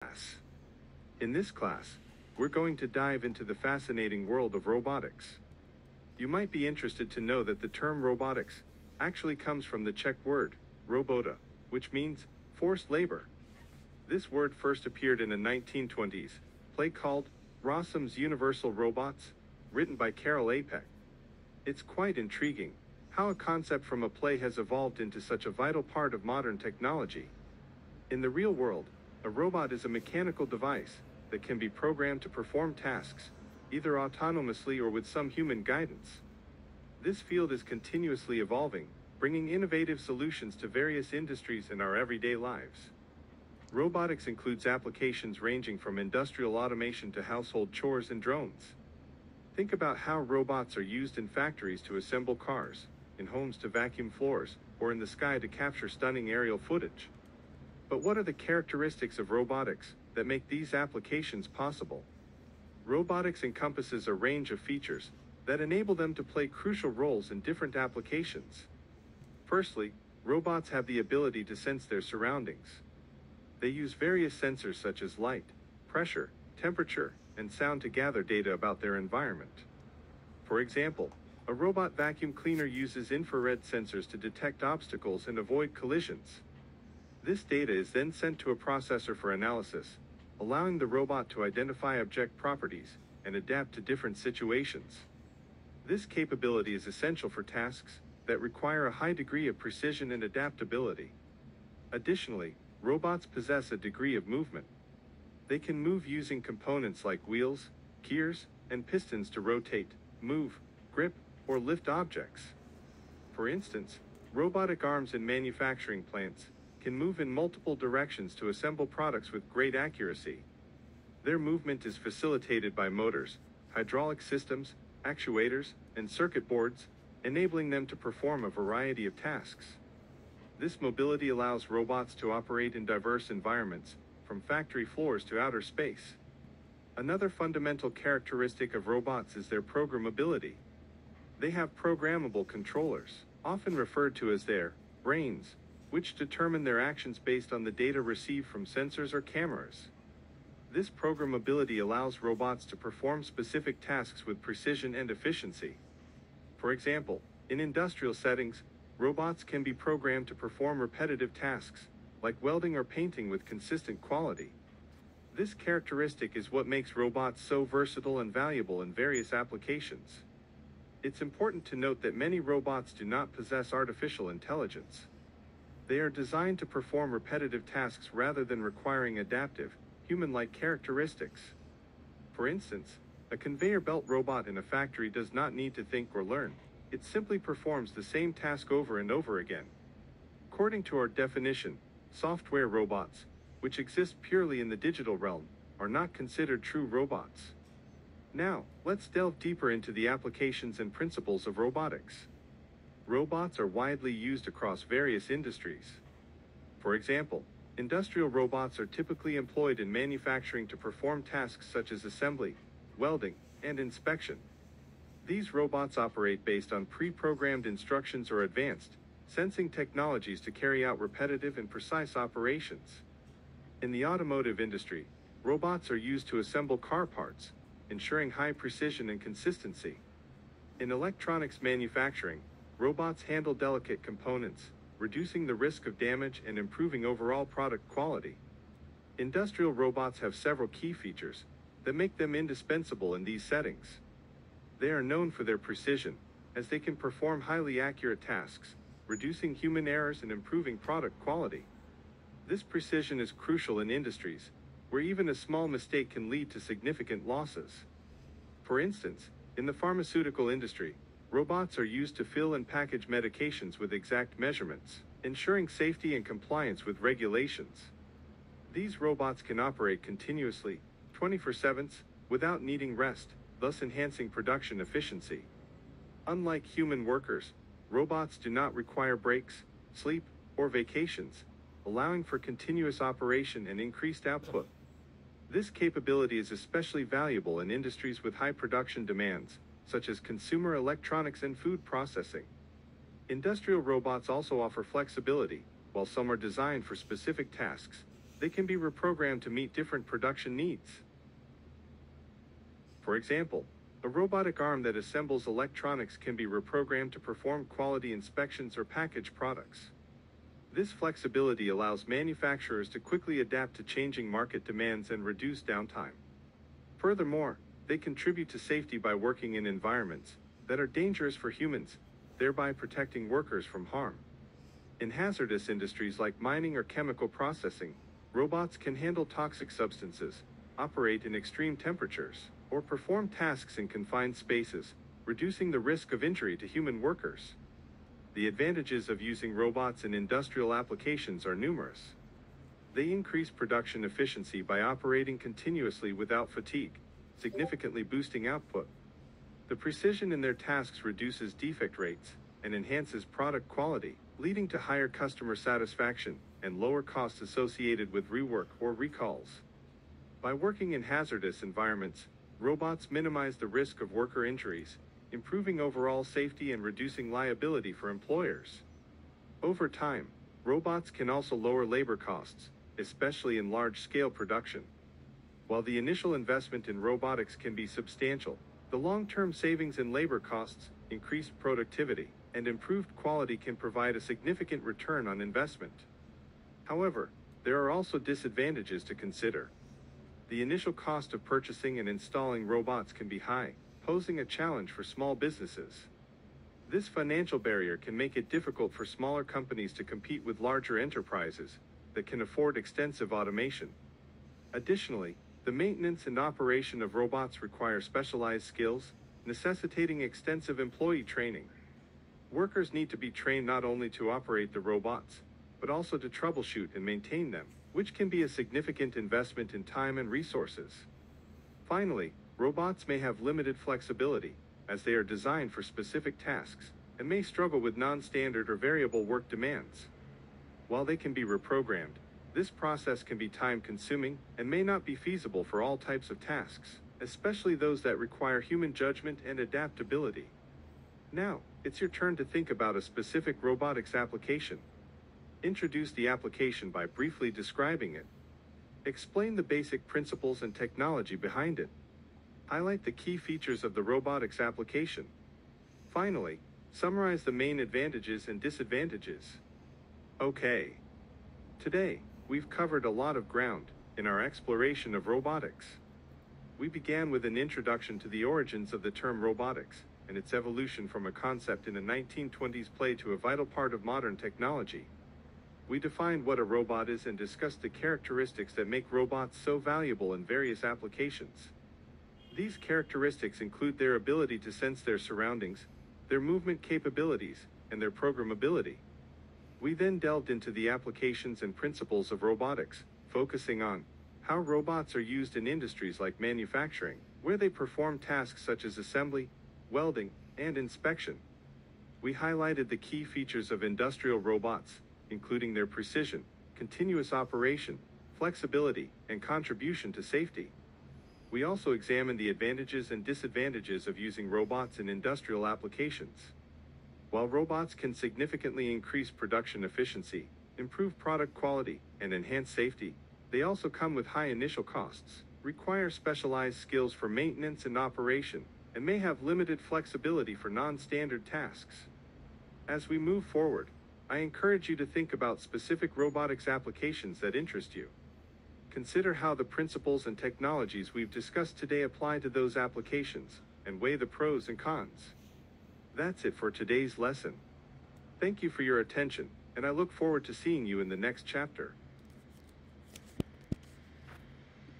class. In this class, we're going to dive into the fascinating world of robotics. You might be interested to know that the term robotics actually comes from the Czech word, robota, which means forced labor. This word first appeared in a 1920s play called Rossum's Universal Robots, written by Karel Apek. It's quite intriguing how a concept from a play has evolved into such a vital part of modern technology. In the real world, a robot is a mechanical device that can be programmed to perform tasks, either autonomously or with some human guidance. This field is continuously evolving, bringing innovative solutions to various industries in our everyday lives. Robotics includes applications ranging from industrial automation to household chores and drones. Think about how robots are used in factories to assemble cars, in homes to vacuum floors, or in the sky to capture stunning aerial footage. But what are the characteristics of robotics that make these applications possible? Robotics encompasses a range of features that enable them to play crucial roles in different applications. Firstly, robots have the ability to sense their surroundings. They use various sensors such as light, pressure, temperature, and sound to gather data about their environment. For example, a robot vacuum cleaner uses infrared sensors to detect obstacles and avoid collisions. This data is then sent to a processor for analysis, allowing the robot to identify object properties and adapt to different situations. This capability is essential for tasks that require a high degree of precision and adaptability. Additionally, robots possess a degree of movement. They can move using components like wheels, gears, and pistons to rotate, move, grip, or lift objects. For instance, robotic arms in manufacturing plants can move in multiple directions to assemble products with great accuracy. Their movement is facilitated by motors, hydraulic systems, actuators, and circuit boards, enabling them to perform a variety of tasks. This mobility allows robots to operate in diverse environments, from factory floors to outer space. Another fundamental characteristic of robots is their programmability. They have programmable controllers, often referred to as their brains, which determine their actions based on the data received from sensors or cameras. This programmability allows robots to perform specific tasks with precision and efficiency. For example, in industrial settings, robots can be programmed to perform repetitive tasks, like welding or painting with consistent quality. This characteristic is what makes robots so versatile and valuable in various applications. It's important to note that many robots do not possess artificial intelligence. They are designed to perform repetitive tasks rather than requiring adaptive, human-like characteristics. For instance, a conveyor belt robot in a factory does not need to think or learn. It simply performs the same task over and over again. According to our definition, software robots, which exist purely in the digital realm, are not considered true robots. Now, let's delve deeper into the applications and principles of robotics. Robots are widely used across various industries. For example, industrial robots are typically employed in manufacturing to perform tasks such as assembly, welding, and inspection. These robots operate based on pre-programmed instructions or advanced sensing technologies to carry out repetitive and precise operations. In the automotive industry, robots are used to assemble car parts, ensuring high precision and consistency. In electronics manufacturing, robots handle delicate components, reducing the risk of damage and improving overall product quality. Industrial robots have several key features that make them indispensable in these settings. They are known for their precision, as they can perform highly accurate tasks, reducing human errors and improving product quality. This precision is crucial in industries where even a small mistake can lead to significant losses. For instance, in the pharmaceutical industry, robots are used to fill and package medications with exact measurements, ensuring safety and compliance with regulations. These robots can operate continuously, 24/7, without needing rest, thus enhancing production efficiency. Unlike human workers, robots do not require breaks, sleep, or vacations, allowing for continuous operation and increased output. This capability is especially valuable in industries with high production demands, such as consumer electronics and food processing. Industrial robots also offer flexibility. While some are designed for specific tasks, They can be reprogrammed to meet different production needs. For example, a robotic arm that assembles electronics can be reprogrammed to perform quality inspections or package products. This flexibility allows manufacturers to quickly adapt to changing market demands and reduce downtime. Furthermore, they contribute to safety by working in environments that are dangerous for humans, thereby protecting workers from harm. In hazardous industries like mining or chemical processing, robots can handle toxic substances, operate in extreme temperatures, or perform tasks in confined spaces, reducing the risk of injury to human workers. The advantages of using robots in industrial applications are numerous. They increase production efficiency by operating continuously without fatigue, significantly boosting output. The precision in their tasks reduces defect rates and enhances product quality, leading to higher customer satisfaction and lower costs associated with rework or recalls. By working in hazardous environments, robots minimize the risk of worker injuries, improving overall safety and reducing liability for employers. Over time, robots can also lower labor costs, especially in large-scale production. While the initial investment in robotics can be substantial, the long-term savings in labor costs, increased productivity, and improved quality can provide a significant return on investment. However, there are also disadvantages to consider. The initial cost of purchasing and installing robots can be high, posing a challenge for small businesses. This financial barrier can make it difficult for smaller companies to compete with larger enterprises that can afford extensive automation. Additionally, the maintenance and operation of robots require specialized skills, necessitating extensive employee training. Workers need to be trained not only to operate the robots, but also to troubleshoot and maintain them, which can be a significant investment in time and resources. Finally, robots may have limited flexibility, as they are designed for specific tasks, and may struggle with non-standard or variable work demands. While they can be reprogrammed, this process can be time-consuming and may not be feasible for all types of tasks, especially those that require human judgment and adaptability. Now, it's your turn to think about a specific robotics application. Introduce the application by briefly describing it. Explain the basic principles and technology behind it. Highlight the key features of the robotics application. Finally, summarize the main advantages and disadvantages. Okay. Today, we've covered a lot of ground in our exploration of robotics. We began with an introduction to the origins of the term robotics and its evolution from a concept in a 1920s play to a vital part of modern technology. We defined what a robot is and discussed the characteristics that make robots so valuable in various applications. These characteristics include their ability to sense their surroundings, their movement capabilities, and their programmability. We then delved into the applications and principles of robotics, focusing on how robots are used in industries like manufacturing, where they perform tasks such as assembly, welding, and inspection. We highlighted the key features of industrial robots, including their precision, continuous operation, flexibility, and contribution to safety. We also examined the advantages and disadvantages of using robots in industrial applications. While robots can significantly increase production efficiency, improve product quality, and enhance safety, they also come with high initial costs, require specialized skills for maintenance and operation, and may have limited flexibility for non-standard tasks. As we move forward, I encourage you to think about specific robotics applications that interest you. Consider how the principles and technologies we've discussed today apply to those applications, and weigh the pros and cons. That's it for today's lesson. Thank you for your attention, and I look forward to seeing you in the next chapter.